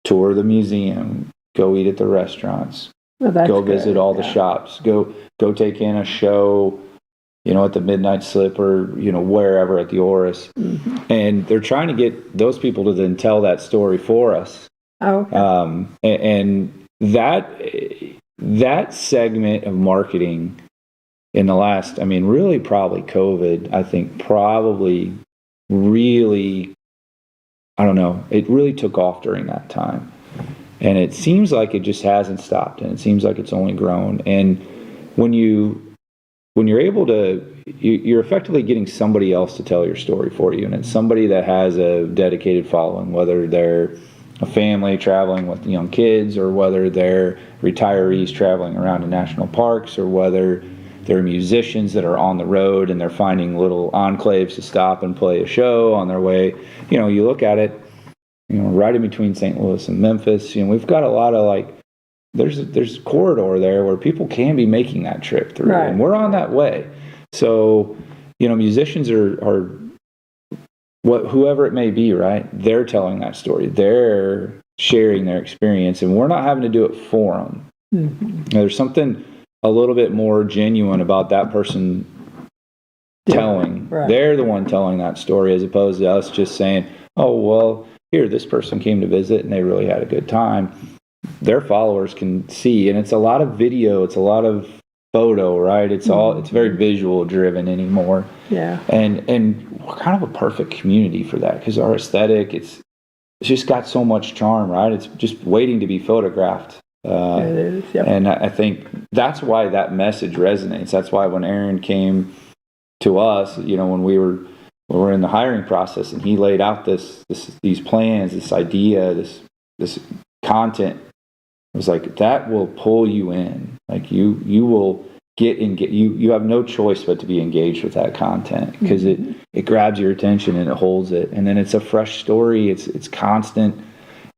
tour the museum, go eat at the restaurants, go visit all the shops, go take in a show, at the Midnight Slip or, wherever at the Oris. And they're trying to get those people to then tell that story for us. Okay. And that segment of marketing in the last, really probably COVID, I think probably really, I don't know, it really took off during that time. And it seems like it just hasn't stopped and it seems like it's only grown. And when you're able to, you're effectively getting somebody else to tell your story for you. And it's somebody that has a dedicated following, whether they're a family traveling with young kids or whether they're retirees traveling around in national parks or whether they're musicians that are on the road and they're finding little enclaves to stop and play a show on their way. You look at it, right in between St. Louis and Memphis, we've got a lot of there's a corridor there where people can be making that trip through, right. And we're on that way. So, musicians are whoever it may be, right? They're telling that story. They're sharing their experience, and we're not having to do it for them. There's something a little bit more genuine about that person telling. Right. They're the one telling that story as opposed to us just saying, oh, well, here, this person came to visit and they really had a good time. Their followers can see, and it's a lot of video, it's a lot of photo, right? It's very visual driven anymore. Yeah. And we're kind of a perfect community for that because our aesthetic, it's just got so much charm, right? It's just waiting to be photographed. It is, yep. And I think that's why that message resonates. That's why when Aaron came to us, when we were in the hiring process and he laid out these plans, this idea, this content, it was like, that will pull you in. Like you will you have no choice but to be engaged with that content because it grabs your attention and it holds it. And then it's a fresh story. It's constant.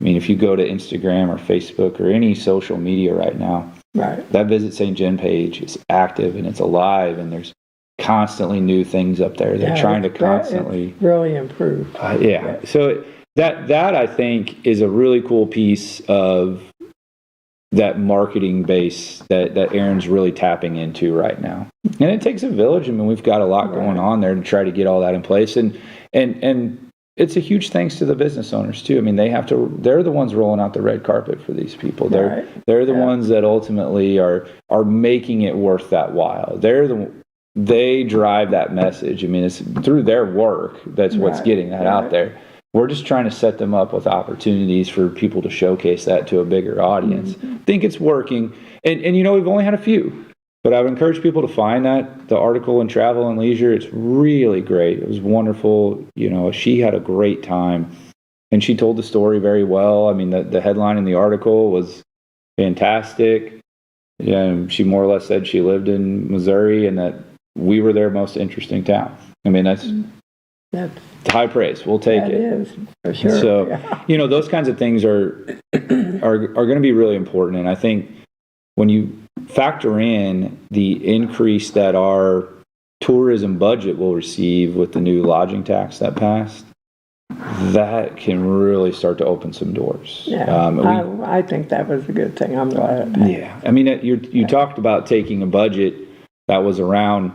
If you go to Instagram or Facebook or any social media right now, right, that Visit St. John page is active and it's alive and there's constantly new things up there. They're trying to constantly really improve. Yes. So that I think is a really cool piece of that marketing base that Aaron's really tapping into right now. And it takes a village. We've got a lot going on there to try to get all that in place. And it's a huge thanks to the business owners too. They're the ones rolling out the red carpet for these people. They're the ones that ultimately are making it worth that while. They drive that message. It's through their work that's what's getting that out there. We're just trying to set them up with opportunities for people to showcase that to a bigger audience. I think it's working. And we've only had a few. But I would encourage people to find the article in Travel and Leisure. It's really great. It was wonderful. She had a great time. And she told the story very well. The headline in the article was fantastic. She more or less said she lived in Missouri and that we were their most interesting town. That's high praise. We'll take it. It is, for sure. So, those kinds of things are going to be really important. And I think when you factor in the increase that our tourism budget will receive with the new lodging tax that passed, that can really start to open some doors. Yeah, I think that was a good thing. I'm glad. Yeah. You talked about taking a budget that was around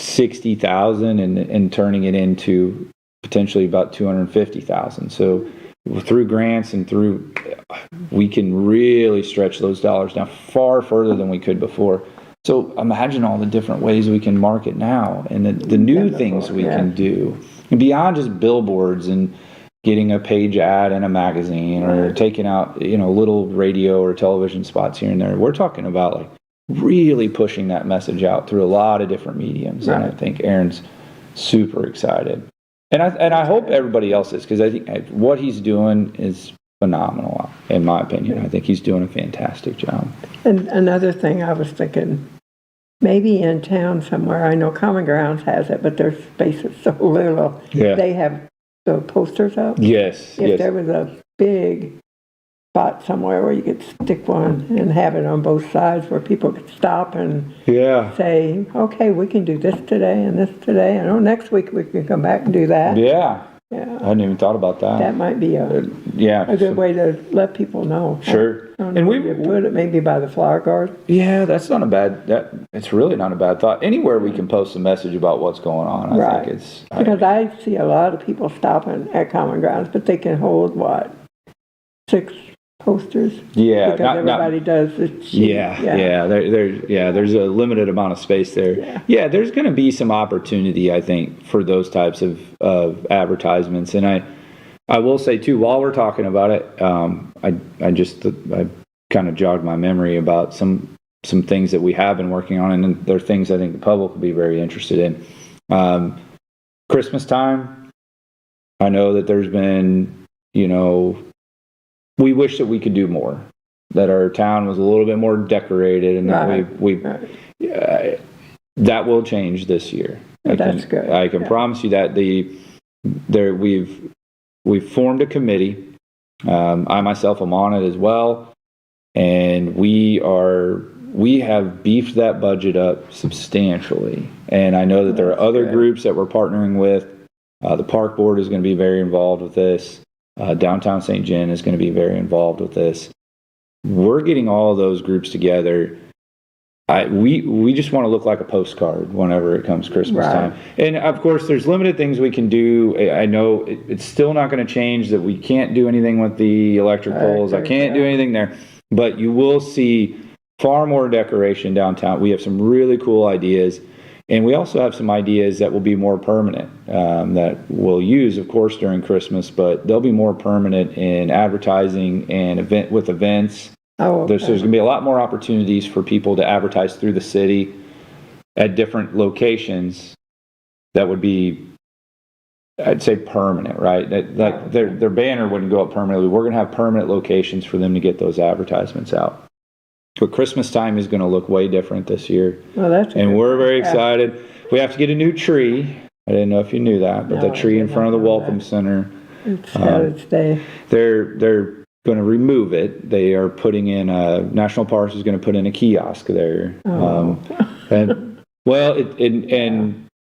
$60,000 and turning it into potentially about $250,000. So through grants and we can really stretch those dollars down far further than we could before. So imagine all the different ways we can market now, and the new things we can do, and beyond just billboards and getting a page ad in a magazine or taking out, little radio or television spots here and there. We're talking about like really pushing that message out through a lot of different mediums. And I think Aaron's super excited. And I hope everybody else is, because I think what he's doing is phenomenal, in my opinion. I think he's doing a fantastic job. And another thing I was thinking, maybe in town somewhere, I know Common Grounds has it, but their space is so little. Yeah. They have the posters up. Yes. If there was a big spot somewhere where you could stick one and have it on both sides where people could stop and say, okay, we can do this today and this today. I know next week we can come back and do that. Yeah. I hadn't even thought about that. That might be a good way to let people know. Sure. And we put it maybe by the flower garden. Yeah, that's not a bad. It's really not a bad thought. Anywhere we can post a message about what's going on, I think it's because I see a lot of people stopping at Common Grounds, but they can hold 6 posters. Yeah, because everybody does it. There's a limited amount of space there. Yeah, there's going to be some opportunity, I think, for those types of advertisements. And I will say too, while we're talking about it, I kind of jogged my memory about some things that we have been working on, and they're things I think the public will be very interested in. Christmas time, I know that there's been, we wish that we could do more, that our town was a little bit more decorated, and that that will change this year. That's good. I can promise you that we've formed a committee. I myself am on it as well, and we have beefed that budget up substantially. And I know that there are other groups that we're partnering with. The park board is going to be very involved with this. Downtown St. John is going to be very involved with this. We're getting all of those groups together. We just want to look like a postcard whenever it comes Christmas time. And of course, there's limited things we can do. I know it's still not going to change that we can't do anything with the electric poles. I can't do anything there. But you will see far more decoration downtown. We have some really cool ideas. And we also have some ideas that will be more permanent, that we'll use, of course, during Christmas, but they'll be more permanent in advertising and events. There's going to be a lot more opportunities for people to advertise through the city at different locations that would be, I'd say, permanent, right? Their banner wouldn't go up permanently. We're going to have permanent locations for them to get those advertisements out. But Christmas time is going to look way different this year. And we're very excited. We have to get a new tree. I didn't know if you knew that, but the tree in front of the Welcome Center. They're going to remove it. They are putting in National Parks is going to put in a kiosk there. And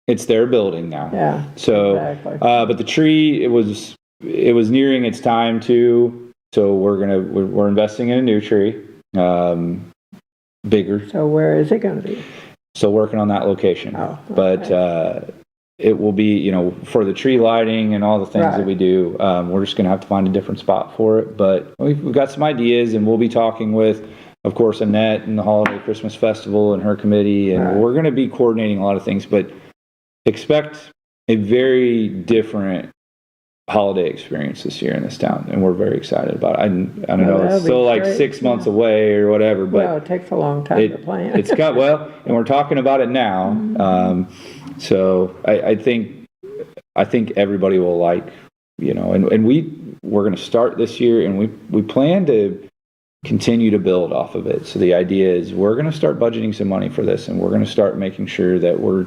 it's their building now. Yeah. So, but the tree, it was nearing its time too. So we're investing in a new tree. Bigger. So where is it going to be? So working on that location. But it will be, for the tree lighting and all the things that we do, we're just going to have to find a different spot for it. But we've got some ideas, and we'll be talking with, of course, Annette and the Holiday Christmas Festival and her committee, and we're going to be coordinating a lot of things, but expect a very different holiday experience this year in this town, and we're very excited about it. I don't know, it's still like 6 months away or whatever, but it takes a long time to plan. It's got and we're talking about it now. So I think everybody will like, and we're going to start this year, and we plan to continue to build off of it. So the idea is we're going to start budgeting some money for this, and we're going to start making sure that we're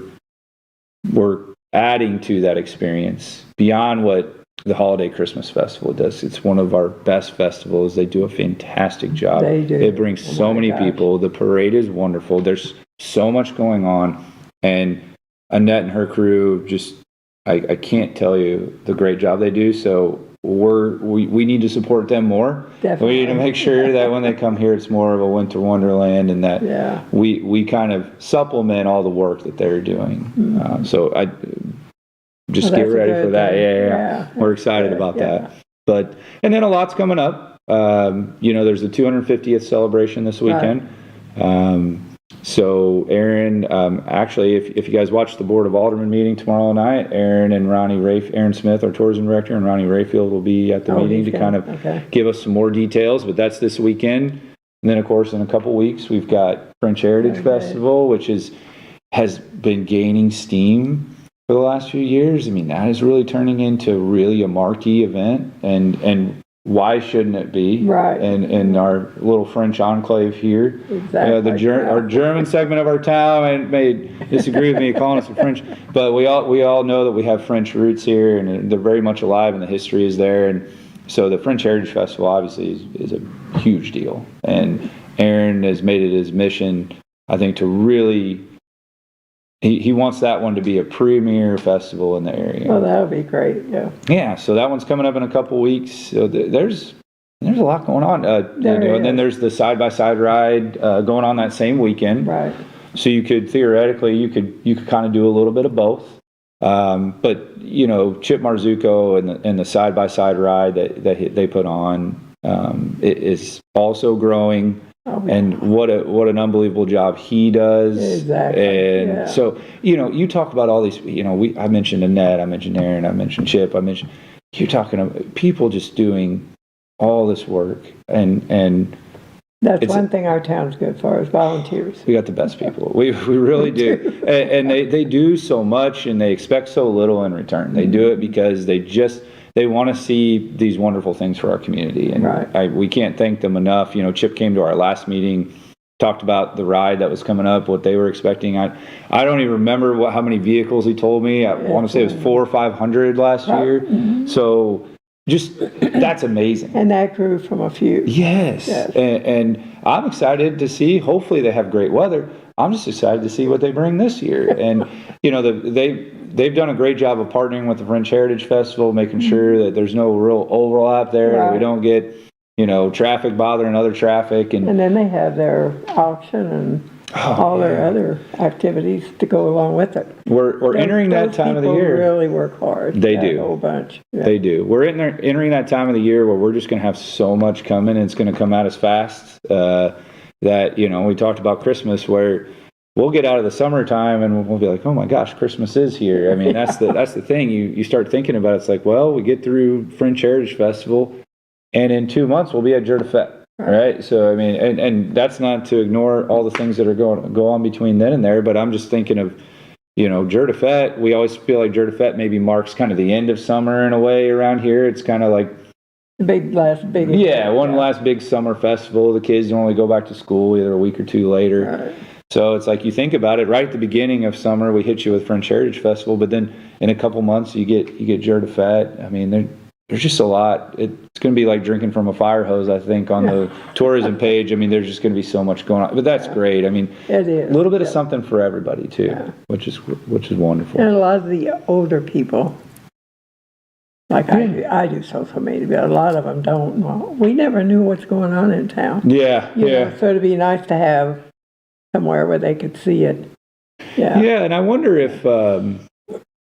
adding to that experience beyond what the Holiday Christmas Festival does. It's one of our best festivals. They do a fantastic job. They do. It brings so many people. The parade is wonderful. There's so much going on, and Annette and her crew just, I can't tell you the great job they do. So we need to support them more. Definitely. We need to make sure that when they come here, it's more of a winter wonderland, and that we kind of supplement all the work that they're doing. So I just get ready for that. Yeah. We're excited about that. And then a lot's coming up. There's the 250th celebration this weekend. Right. So Aaron, actually, if you guys watch the Board of Aldermen meeting tomorrow night, Aaron Smith, our tourism director, and Ronnie Rayfield will be at the meeting to kind of give us some more details, but that's this weekend. And then, of course, in a couple weeks, we've got French Heritage Festival, which has been gaining steam for the last few years. I mean, that is really turning into really a marquee event, and why shouldn't it be? Right. In our little French enclave here. Exactly. Our German segment of our town may disagree with me calling us a French, but we all know that we have French roots here, and they're very much alive, and the history is there. And so the French Heritage Festival obviously is a huge deal. And Aaron has made it his mission, I think, to really. He wants that one to be a premier festival in the area. Oh, that would be great, yeah. Yeah, so that one's coming up in a couple weeks. So there's a lot going on. And then there's the side-by-side ride going on that same weekend. Right. So you could theoretically, you could kind of do a little bit of both. But Chip Marzuko and the side-by-side ride that they put on it is also growing. Oh, yeah. And what an unbelievable job he does. Exactly. And so, you talk about all these, I mentioned Annette, I mentioned Aaron, I mentioned Chip, you're talking about people just doing all this work. And that's one thing our town's good for is volunteers. We got the best people. We really do. And they do so much and they expect so little in return. They do it because they want to see these wonderful things for our community, and we can't thank them enough. Chip came to our last meeting, talked about the ride that was coming up, what they were expecting. I don't even remember how many vehicles he told me. I want to say it was 400 or 500 last year. Mm-hmm. So just that's amazing. And that grew from a few. Yes. And I'm excited to see. Hopefully they have great weather. I'm just excited to see what they bring this year. And they've done a great job of partnering with the French Heritage Festival, making sure that there's no real overlap there, that we don't get, traffic bothering other traffic. And then they have their auction and all their other activities to go along with it. We're entering that time of the year. They really work hard. They do. A whole bunch. Yeah. They do. We're entering that time of the year where we're just going to have so much coming, and it's going to come out as fast that, we talked about Christmas where we'll get out of the summertime and we'll be like, oh my gosh, Christmas is here. I mean, that's the thing. You start thinking about it. It's like, well, we get through French Heritage Festival and in 2 months we'll be at Jour de Fête. Right. So, I mean, and that's not to ignore all the things that are go on between then and there, but I'm just thinking of, Jour de Fête. We always feel like Jour de Fête maybe marks kind of the end of summer in a way around here. It's kind of like last big summer festival. The kids normally go back to school either a week or two later. Right. So it's like you think about it, right at the beginning of summer, we hit you with French Heritage Festival, but then in a couple months you get Jour de Fête. I mean, there's just a lot. It's going to be like drinking from a fire hose, I think, on the tourism page. I mean, there's just going to be so much going on, but that's great. I mean, it is a little bit of something for everybody too, which is wonderful. And a lot of the older people, like I do social media, but a lot of them don't. Well, we never knew what's going on in town. Yeah. So it'd be nice to have somewhere where they could see it. Yeah, and I wonder if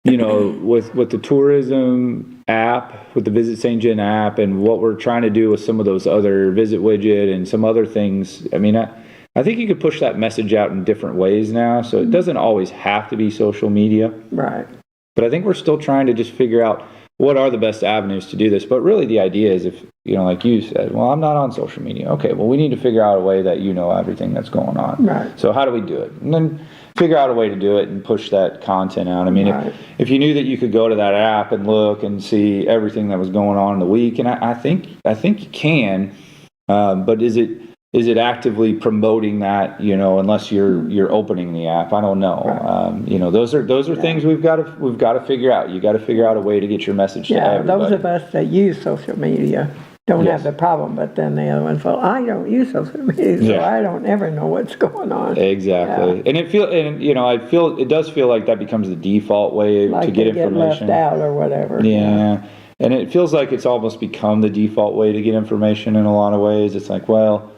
with the tourism app, with the Visit St. John app, and what we're trying to do with some of those other visit widget and some other things. I mean, I think you could push that message out in different ways now, so it doesn't always have to be social media. Right. But I think we're still trying to just figure out what are the best avenues to do this. But really the idea is, if, like you said, well, I'm not on social media. Okay, well, we need to figure out a way that everything that's going on. Right. So how do we do it? And then figure out a way to do it and push that content out. I mean, if you knew that you could go to that app and look and see everything that was going on in the week, and I think you can, but is it actively promoting that, unless you're opening the app? I don't know. Right. Those are things we've got to figure out. You got to figure out a way to get your message to everybody. Those of us that use social media don't have the problem, but then the other ones, well, I don't use social media, so I don't ever know what's going on. Exactly. And I feel it does feel like that becomes the default way to get information. Like left out or whatever. Yeah. And it feels like it's almost become the default way to get information in a lot of ways. It's like, well,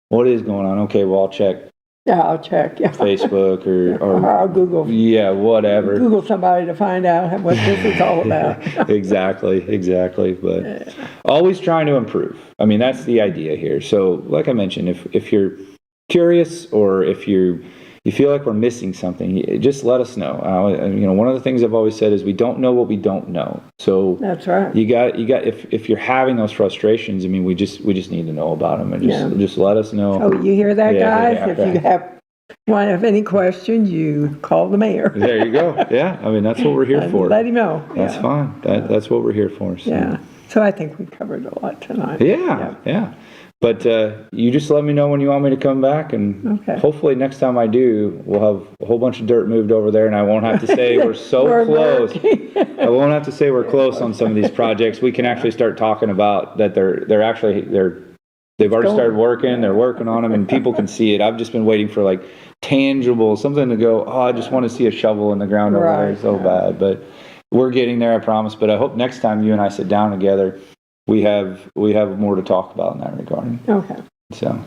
what is going on? Okay, well, I'll check Yeah, I'll check, yeah. Facebook Or or I'll Google yeah, whatever. Google somebody to find out what this is all about. Exactly. But always trying to improve. I mean, that's the idea here. So, like I mentioned, if you're curious or if you feel like we're missing something, just let us know. One of the things I've always said is we don't know what we don't know. So That's right. you got if you're having those frustrations, I mean, we just need to know about them and just let us know. Oh, you hear that, Yeah, guys? If you have any questions, you call the mayor. There you go. Yeah, I mean, that's what we're here for. Let him know. That's fine. That's what we're here for. So. Yeah. So I think we covered a lot tonight. Yeah. But you just let me know when you want me to come back, and hopefully next time I do, we'll have a whole bunch of dirt moved over there, and I won't have to say we're so close. I won't have to say we're close on some of these projects. We can actually start talking about that they've already started working. They're working on them, and people can see it. I've just been waiting for like tangible something to go. Oh, I just want to see a shovel in the ground over there so bad. But we're getting there, I promise. But I hope next time you and I sit down together, we have more to talk about in that regard. Okay. So.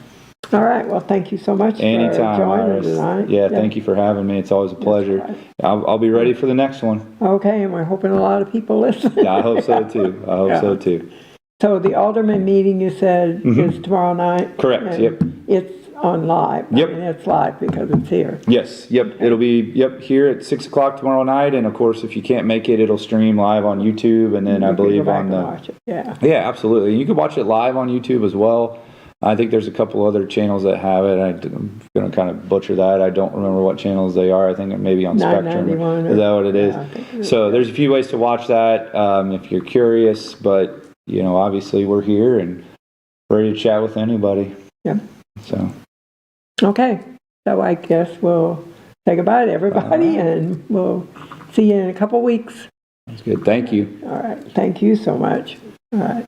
All right. Well, thank you so much Anytime, for joining Iris. tonight. Yeah, thank you for having me. It's always a pleasure. Right. I'll be ready for the next one. Okay, and we're hoping a lot of people listen. Yeah, I hope so too. So the Alderman meeting, you said, is tomorrow night? Correct, and yep. It's on live. Yep. I mean, it's live because it's here. Yes, yep. It'll be, here at 6 o'clock tomorrow night. And of course, if you can't make it, it'll stream live on YouTube. And then I believe go back on and the. watch it. Yeah. Yeah, absolutely. You can watch it live on YouTube as well. I think there's a couple other channels that have it. I'm going to kind of butcher that. I don't remember what channels they are. I think it may be on Spectrum. Is that what it is? So there's a few ways to watch that if you're curious. But, obviously we're here and ready to chat with anybody. Yeah. So. Okay. So I guess we'll say goodbye to everybody and we'll see you in a couple weeks. That's good. Thank you. All right. Thank you so much. All right.